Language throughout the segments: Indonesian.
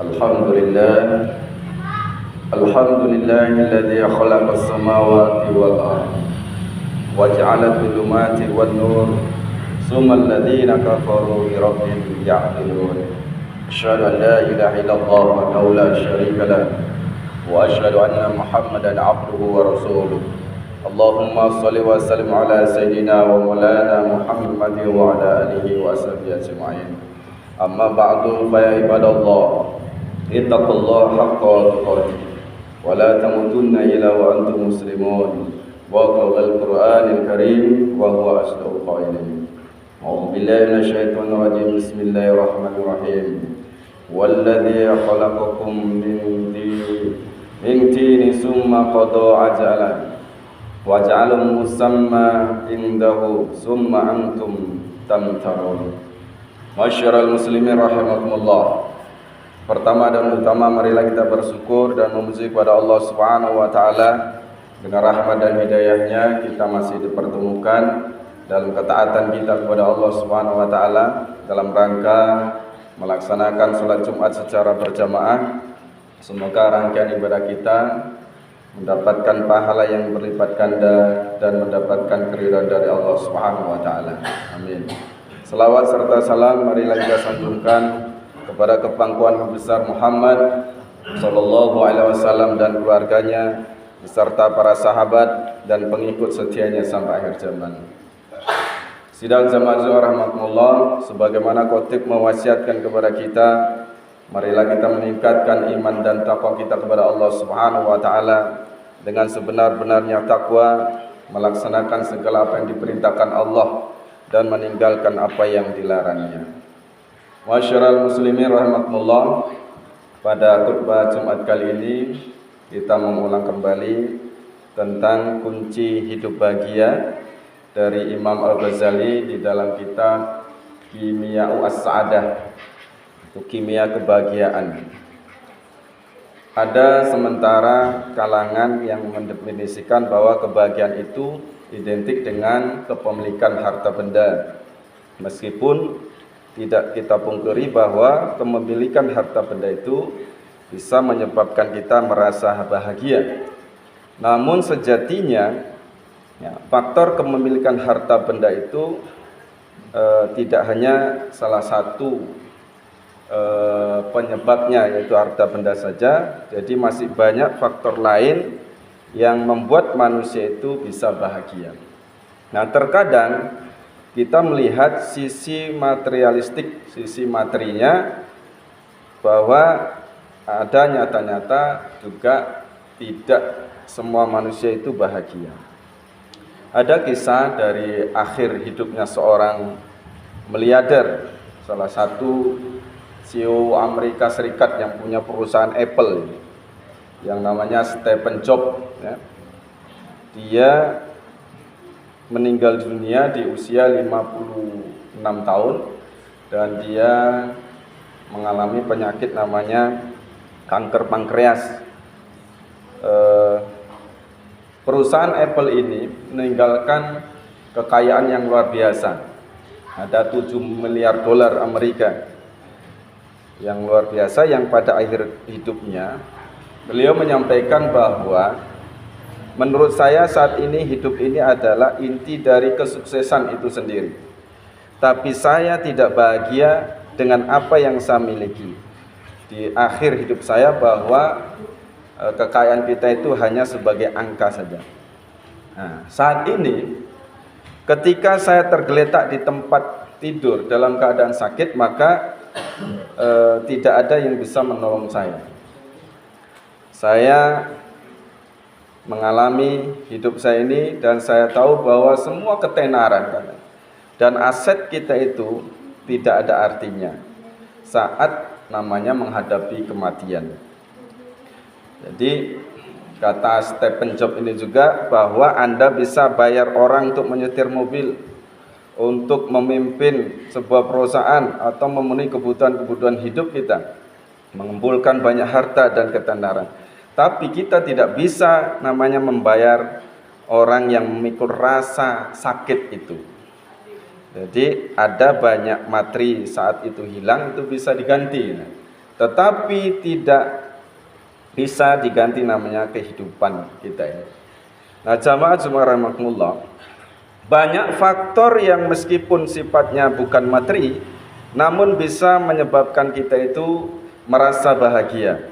الحمد لله الحمد لله الذي خلق السماوات والأرض وجعل الظلمات والنور ثم الذين كفروا بربهم يعدلون أشهد أن لا إله إلا الله وحده لا شريك له وأشهد أن محمدا عبده ورسوله اللهم صل وسلم على سيدنا ومولانا محمد وعلى آله وصحبه أجمعين أما بعد فيا عباد الله اتقوا الله حق تقاته ولا تموتن إلا وأنتم مسلمون وقال القرآن الكريم وهو أصدق القائلين أعوذ بالله من الشيطان الرجيم بسم الله الرحمن الرحيم والذي خلقكم من تين ثم قضى أجلا وجعل مسمى عنده ثم أنتم تمترون. Masyarul muslimin rahimakumullah. Pertama dan utama marilah kita bersyukur dan memuji kepada Allah Subhanahu wa taala. Dengan rahmat dan hidayahnya kita masih dipertemukan dalam ketaatan kita kepada Allah Subhanahu wa taala dalam rangka melaksanakan salat Jumat secara berjamaah. Semoga rangkaian ibadah kita mendapatkan pahala yang berlipat ganda dan mendapatkan keridhaan dari Allah Subhanahu wa taala. Amin. Selawat serta salam marilah kita sanjungkan kepada kepangkuan besar Muhammad sallallahu alaihi wasallam dan keluarganya beserta para sahabat dan pengikut setianya sampai akhir zaman. Sidang jamaah rahmatullah, sebagaimana khotib mewasiatkan kepada kita, marilah kita meningkatkan iman dan takwa kita kepada Allah Subhanahu wa taala dengan sebenar-benarnya takwa, melaksanakan segala apa yang diperintahkan Allah dan meninggalkan apa yang dilarangnya. Masyarul muslimin rahimakumullah, pada khutbah Jumat kali ini kita mengulang kembali tentang kunci hidup bahagia dari Imam Al-Ghazali di dalam kitab Kimia As-Sa'adah, itu kimia kebahagiaan. Ada sementara kalangan yang mendefinisikan bahwa kebahagiaan itu identik dengan kepemilikan harta benda. Meskipun tidak kita pungkiri bahwa kepemilikan harta benda itu bisa menyebabkan kita merasa bahagia. Namun sejatinya faktor kepemilikan harta benda itu tidak hanya salah satu penyebabnya yaitu harta benda saja. Jadi masih banyak faktor lain yang membuat manusia itu bisa bahagia. Nah, terkadang kita melihat sisi materialistik, sisi materinya, bahwa ada nyata-nyata juga tidak semua manusia itu bahagia. Ada kisah dari akhir hidupnya seorang miliarder, salah satu CEO Amerika Serikat yang punya perusahaan Apple, yang namanya Stephen Jobs. Dia meninggal dunia di usia 56 tahun dan dia mengalami penyakit namanya kanker pankreas. Perusahaan Apple ini meninggalkan kekayaan yang luar biasa. Ada 7 miliar dolar Amerika yang luar biasa, yang pada akhir hidupnya beliau menyampaikan bahwa menurut saya saat ini hidup ini adalah inti dari kesuksesan itu sendiri. Tapi saya tidak bahagia dengan apa yang saya miliki. Di akhir hidup saya bahwa kekayaan kita itu hanya sebagai angka saja. Nah, saat ini ketika saya tergeletak di tempat tidur dalam keadaan sakit, maka tidak ada yang bisa menolong saya. Saya mengalami hidup saya ini dan saya tahu bahwa semua ketenaran dan aset kita itu tidak ada artinya saat namanya menghadapi kematian. Jadi kata Stephen Jobs ini juga bahwa Anda bisa bayar orang untuk menyetir mobil, untuk memimpin sebuah perusahaan atau memenuhi kebutuhan-kebutuhan hidup kita, mengumpulkan banyak harta dan ketenaran. Tapi kita tidak bisa namanya membayar orang yang memikul rasa sakit itu. Jadi ada banyak materi saat itu hilang itu bisa diganti, tetapi tidak bisa diganti namanya kehidupan kita ini. Nah, jamaah rahimakumullah, banyak faktor yang meskipun sifatnya bukan materi, namun bisa menyebabkan kita itu merasa bahagia.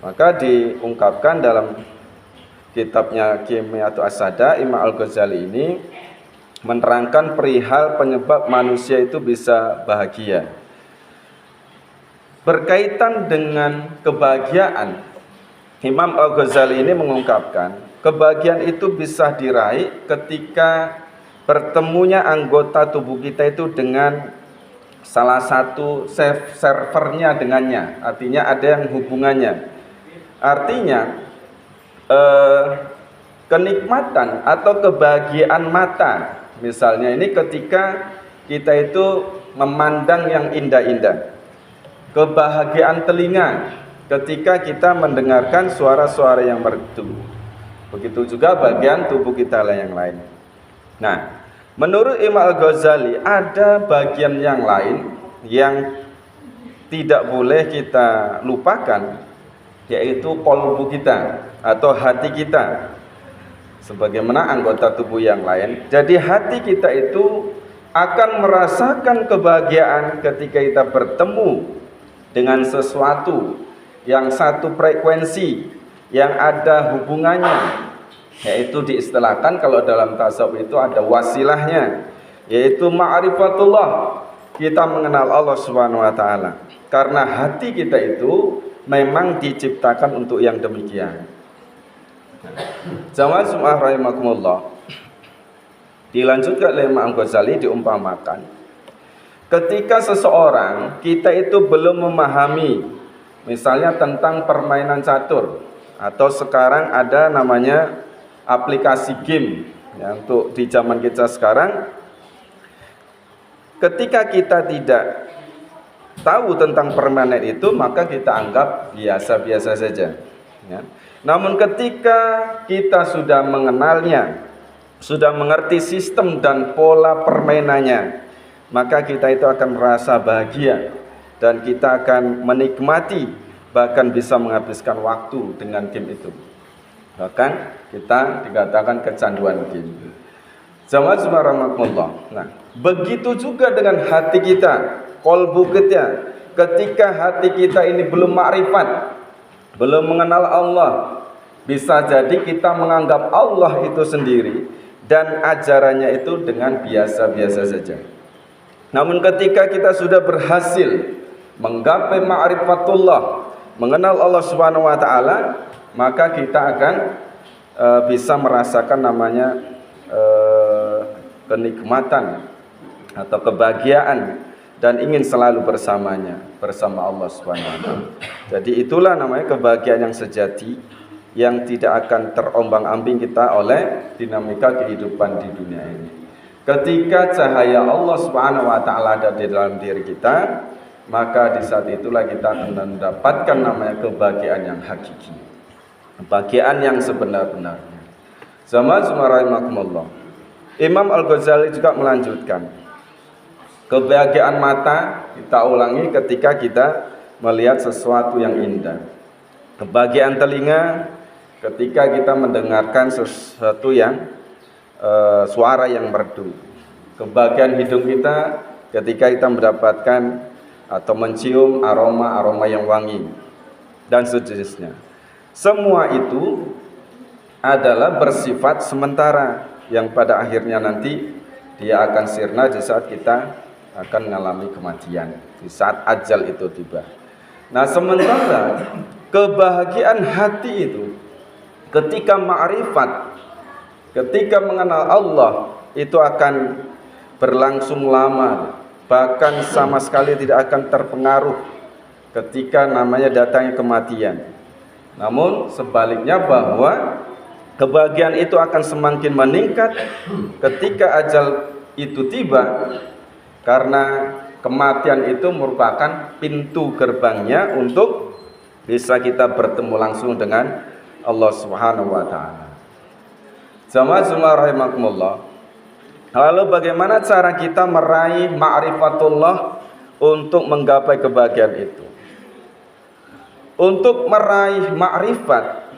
Maka diungkapkan dalam kitabnya Kimiyatu As-Sada, Imam Al-Ghazali ini menerangkan perihal penyebab manusia itu bisa bahagia. Berkaitan dengan kebahagiaan, Imam Al-Ghazali ini mengungkapkan kebahagiaan itu bisa diraih ketika bertemunya anggota tubuh kita itu dengan salah satu servernya dengannya, artinya ada yang hubungannya. Artinya kenikmatan atau kebahagiaan mata, misalnya ini ketika kita itu memandang yang indah-indah. Kebahagiaan telinga ketika kita mendengarkan suara-suara yang merdu. Begitu juga bagian tubuh kita yang lain. Nah, menurut Imam Al-Ghazali ada bagian yang lain yang tidak boleh kita lupakan, yaitu qalbu kita atau hati kita. Sebagaimana anggota tubuh yang lain. Jadi hati kita itu akan merasakan kebahagiaan ketika kita bertemu dengan sesuatu yang satu frekuensi, yang ada hubungannya, yaitu diistilahkan kalau dalam tasawuf itu ada wasilahnya, yaitu ma'rifatullah. Kita mengenal Allah Subhanahu wa taala. Karena hati kita itu memang diciptakan untuk yang demikian. Jamaah rahimakumullah, dilanjutkan oleh Imam Ghazali diumpamakan ketika seseorang kita itu belum memahami misalnya tentang permainan catur, atau sekarang ada namanya aplikasi game ya, untuk di zaman kita sekarang, ketika kita tidak tahu tentang permainan itu maka kita anggap biasa-biasa saja ya. Namun ketika kita sudah mengenalnya, sudah mengerti sistem dan pola permainannya, maka kita itu akan merasa bahagia dan kita akan menikmati, bahkan bisa menghabiskan waktu dengan game itu. Bahkan kita dikatakan kecanduan game. Jamaah subhanallah. Nah, begitu juga dengan hati kita, qalbu kita. Ketika hati kita ini belum makrifat, belum mengenal Allah, bisa jadi kita menganggap Allah itu sendiri dan ajarannya itu dengan biasa-biasa saja. Namun ketika kita sudah berhasil menggapai ma'rifatullah, mengenal Allah Subhanahu wa taala, maka kita akan bisa merasakan namanya kenikmatan atau kebahagiaan dan ingin selalu bersamanya, bersama Allah Subhanahu wa taala. Jadi itulah namanya kebahagiaan yang sejati, yang tidak akan terombang-ambing kita oleh dinamika kehidupan di dunia ini. Ketika cahaya Allah Subhanahu wa taala ada di dalam diri kita, maka di saat itulah kita akan mendapatkan namanya kebahagiaan yang hakiki, kebahagiaan yang sebenar-benarnya. Jamaah rahimakumullah. Imam Al-Ghazali juga melanjutkan, kebahagiaan mata kita ulangi ketika kita melihat sesuatu yang indah. Kebahagiaan telinga ketika kita mendengarkan sesuatu yang suara yang merdu. Kebahagiaan hidung kita ketika kita mendapatkan atau mencium aroma yang wangi dan sejenisnya. Semua itu adalah bersifat sementara yang pada akhirnya nanti dia akan sirna di saat kita akan mengalami kematian, di saat ajal itu tiba. Nah, sementara kebahagiaan hati itu ketika ma'rifat, ketika mengenal Allah, itu akan berlangsung lama, bahkan sama sekali tidak akan terpengaruh ketika namanya datangnya kematian. Namun sebaliknya bahwa kebahagiaan itu akan semakin meningkat ketika ajal itu tiba, karena kematian itu merupakan pintu gerbangnya untuk bisa kita bertemu langsung dengan Allah Subhanahu wa taala. Jamaah rahimakumullah. Lalu bagaimana cara kita meraih ma'rifatullah untuk menggapai kebahagiaan itu? Untuk meraih ma'rifat,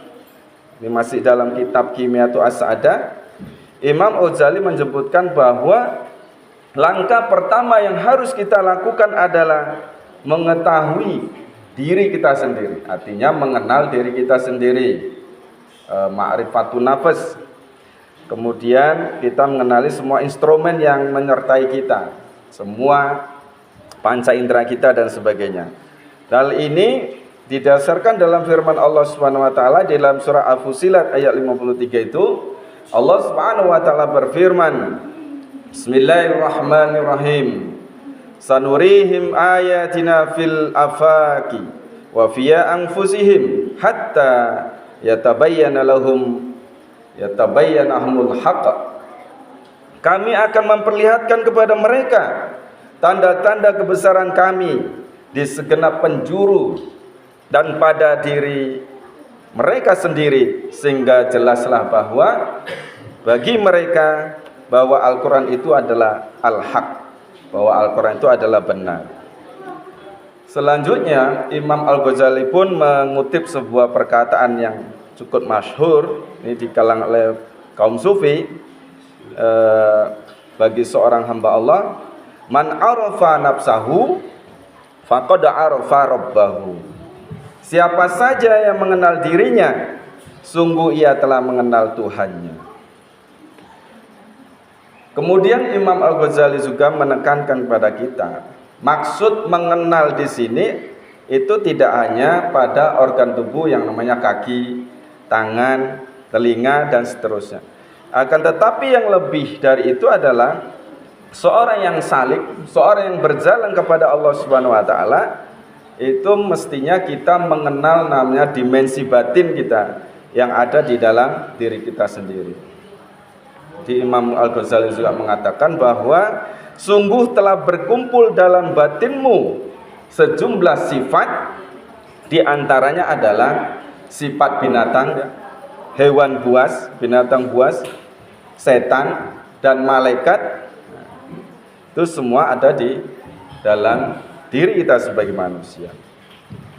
ini masih dalam kitab Kimiyatu As-Sa'adah, Imam Ghazali menyebutkan bahwa langkah pertama yang harus kita lakukan adalah mengetahui diri kita sendiri. Artinya mengenal diri kita sendiri, ma'rifatun nafas. Kemudian kita mengenali semua instrumen yang menyertai kita, semua panca indera kita dan sebagainya. Hal ini didasarkan dalam firman Allah Subhanahu wa taala dalam surah Al-Fussilat ayat 53 itu. Allah Subhanahu wa taala berfirman, Bismillahirrahmanirrahim. Sanurihim ayatina fil afaki wa fiya anfusihim hatta yatabayyana lahumul haqq. Kami akan memperlihatkan kepada mereka tanda-tanda kebesaran kami di segenap penjuru dan pada diri mereka sendiri, sehingga jelaslah bahwa bagi mereka bahwa Al-Quran itu adalah al-haq, bahwa Al-Quran itu adalah benar. Selanjutnya Imam Al-Ghazali pun mengutip sebuah perkataan yang cukup masyhur, ini di kalangan oleh kaum sufi, bagi seorang hamba Allah, man arafa nafsahu faqad arafa rabbahu. Siapa saja yang mengenal dirinya, sungguh ia telah mengenal Tuhannya. Kemudian Imam Al-Ghazali juga menekankan kepada kita, maksud mengenal di sini itu tidak hanya pada organ tubuh yang namanya kaki, tangan, telinga dan seterusnya. Akan tetapi yang lebih dari itu adalah seorang yang salik, seorang yang berjalan kepada Allah Subhanahu wa taala, itu mestinya kita mengenal namanya dimensi batin kita yang ada di dalam diri kita sendiri. Di Imam Al-Ghazali juga mengatakan bahwa sungguh telah berkumpul dalam batinmu sejumlah sifat, di antaranya adalah sifat binatang, hewan buas, binatang buas, setan dan malaikat. Itu semua ada di dalam diri kita sebagai manusia.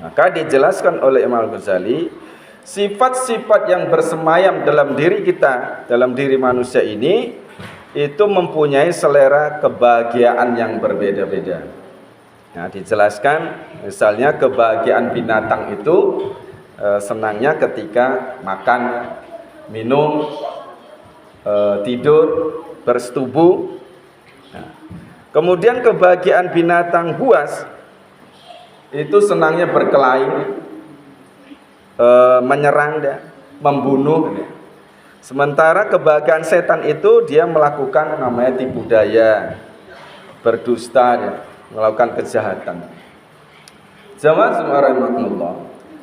Maka dijelaskan oleh Imam Al-Ghazali, sifat-sifat yang bersemayam dalam diri kita, dalam diri manusia ini, itu mempunyai selera kebahagiaan yang berbeda-beda. Nah, dijelaskan misalnya kebahagiaan binatang itu senangnya ketika makan, minum, tidur, bersetubuh. Kemudian kebahagiaan binatang buas itu senangnya berkelahi, menyerang, membunuh. Sementara kebahagiaan setan itu dia melakukan namanya tipu daya, berdusta, melakukan kejahatan. Jamaah subhanallah.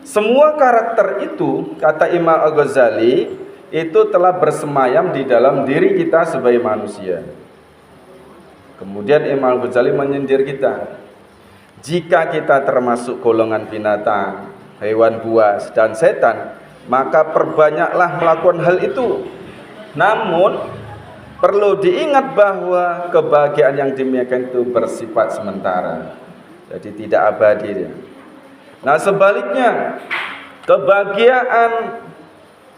Semua karakter itu, kata Imam Al-Ghazali, itu telah bersemayam di dalam diri kita sebagai manusia. Kemudian Imam Al-Ghazali menyindir kita, jika kita termasuk golongan binatang, hewan buas dan setan, maka perbanyaklah melakukan hal itu. Namun perlu diingat bahwa kebahagiaan yang demikian itu bersifat sementara, jadi tidak abadi. Nah, sebaliknya kebahagiaan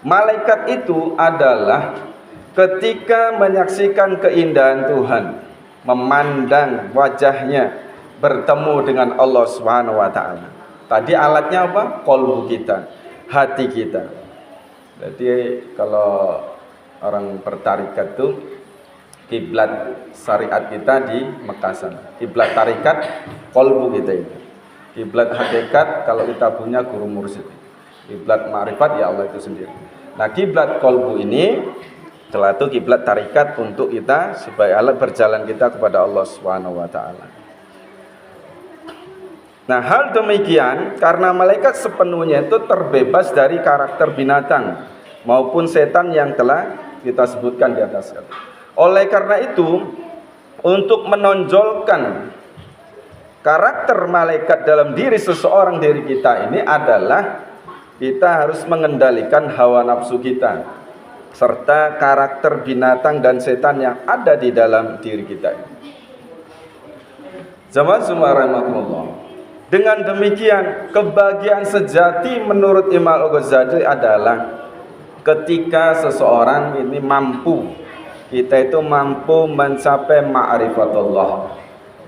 malaikat itu adalah ketika menyaksikan keindahan Tuhan, memandang wajahnya, bertemu dengan Allah Subhanahu wa taala. Tadi alatnya apa? Qalbu kita, hati kita. Jadi kalau orang bertarikat itu kiblat syariat kita di Mekah sana. Kiblat tarikat qalbu kita itu. Kiblat hakikat kalau kita punya guru mursyid. Kiblat ma'rifat ya Allah itu sendiri. Nah, kiblat qalbu ini setelah itu kiblat tarikat untuk kita sebagai alat berjalan kita kepada Allah Subhanahu wa taala. Nah, hal demikian karena malaikat sepenuhnya itu terbebas dari karakter binatang maupun setan yang telah kita sebutkan di atas. Oleh karena itu, untuk menonjolkan karakter malaikat dalam diri seseorang, diri kita ini adalah kita harus mengendalikan hawa nafsu kita. serta karakter binatang dan setan yang ada di dalam diri kita. Jamaah semua rahimakumullah. Dengan demikian, kebahagiaan sejati menurut Imam Al-Ghazali adalah ketika seseorang ini mampu, kita itu mampu mencapai ma'rifatullah,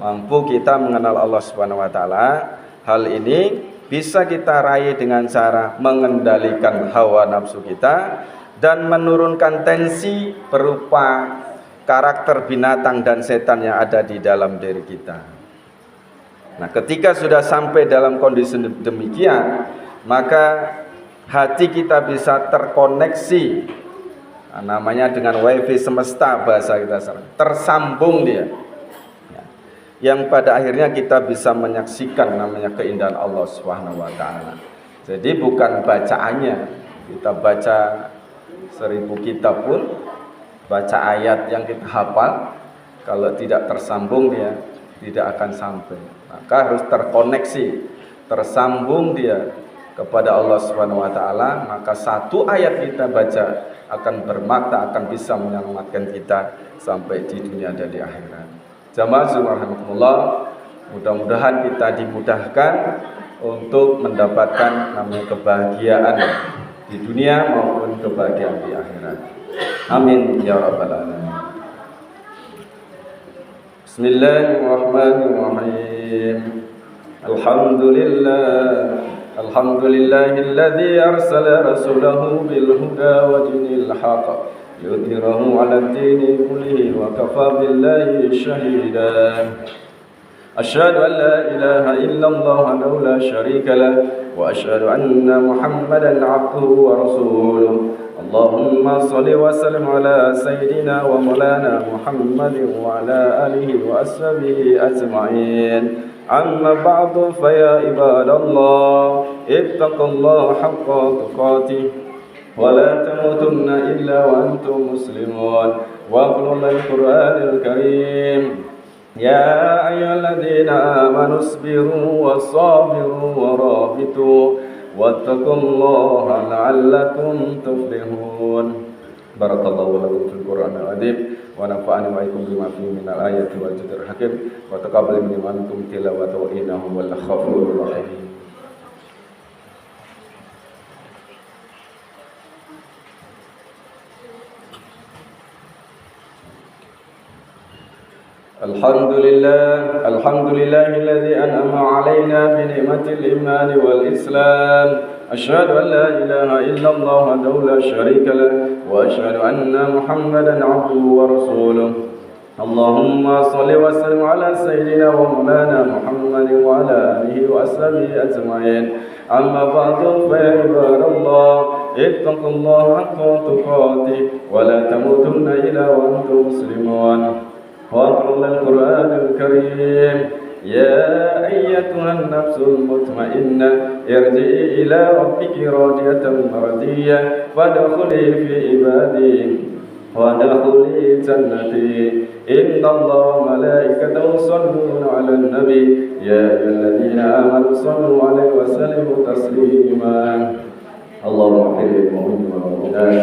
mampu kita mengenal Allah Subhanahu wa taala. Hal ini bisa kita raih dengan cara mengendalikan hawa nafsu kita dan menurunkan tensi berupa karakter binatang dan setan yang ada di dalam diri kita. Nah, ketika sudah sampai dalam kondisi demikian, maka hati kita bisa terkoneksi, namanya dengan wifi semesta bahasa kita sekarang, tersambung dia, yang pada akhirnya kita bisa menyaksikan namanya keindahan Allah Subhanahu wa taala. Jadi bukan bacaannya, kita baca 1000 kitab pun, baca ayat yang kita hafal, kalau tidak tersambung dia tidak akan sampai. Maka harus terkoneksi, tersambung dia kepada Allah Subhanahu wa taala, maka satu ayat kita baca akan bermakna, akan bisa menyelamatkan kita sampai di dunia dan di akhirat. Jamaah subhanallah, mudah-mudahan kita dimudahkan untuk mendapatkan namanya kebahagiaan di dunia maupun kebahagiaan di akhirat. Amin ya rabbal alamin. Bismillahirrahmanirrahim. Alhamdulillahilladzi arsala rasulahu bil huda wa dinil haqq yudhhirahu 'alad dini kullihi wa kafa billahi shahida. Asyhadu an la ilaha illallah wahdahu la syarika lah wa asyhadu anna Muhammadan 'abduhu wa rasuluh. Allahumma shalli wa sallim ala sayyidina wa maulana Muhammadin wa ala alihi wa ashabihi ajma'in. Amma ba'du fa ya ibadallah ittaqullaha haqqa tuqatih wa la tamutunna illa wa antum muslimun. Wa qul al-Qur'anil Karim ya ayyuhalladzina amanu isbiru was-sabiru warabitu wattaqullaha la'allakum tuflihun. Barakallahu lakum fil Qur'anil azim wa nafa'ani wa iyyakum bima fihi minal ayati wal dzikril hakim wa taqabbal minni wa minkum tilawatahu innahu wal ghafurur rahim. Alhamdulillahilladzi an'ama 'alaina bi ni'matil iman wal islam. Asyhadu an la ilaha illallah wahdahu la syarika lah wa asyhadu anna Muhammadan 'abduhu wa rasuluh. Allahumma shalli wa sallim ala sayyidina wa maulana Muhammadin wa ala alihi wa ashabihi ajma'in. Amma ba'du fa ya ibadallah ittaqullaha haqqa tuqatih wa la tamutunna illa wa antum muslimun. وَاقْرَأْ الْقُرْآنَ الْكَرِيمَ يَا أَيَّتُهَا النَّفْسُ الْمُطْمَئِنَّةُ ارْجِعِي إِلَى رَبِّكِ رَاضِيَةً مَرْضِيَّةً فَادْخُلِي فِي عِبَادِي وَادْخُلِي جَنَّتِي إِنَّ اللَّهَ وَمَلَائِكَتَهُ يُصَلُّونَ عَلَى النَّبِيِّ يَا أَيُّهَا الَّذِينَ آمَنُوا صَلُّوا عَلَيْهِ وَسَلِّمُوا تَسْلِيمًا. اللهم اغفر للمؤمنين والمؤمنات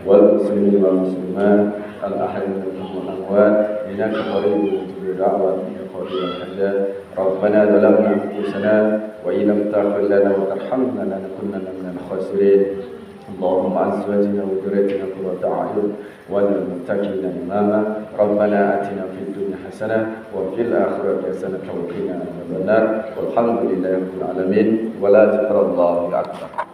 والمسلمين والمسلمات الأحياء منهم والأموات إنك قريب مجيب دعوات يا قاضي الحاجات. ربنا ظلمنا أنفسنا وإن لم تغفر لنا وترحمنا لنكونن من الخاسرين. اللهم أزواجنا وذريتنا قرة أعين وللمتقين إماما. ربنا آتنا في الدنيا حسنة وفي الآخرة حسنة وقنا عذاب النار. والحمد لله رب العالمين ولا ذكر الله أكبر.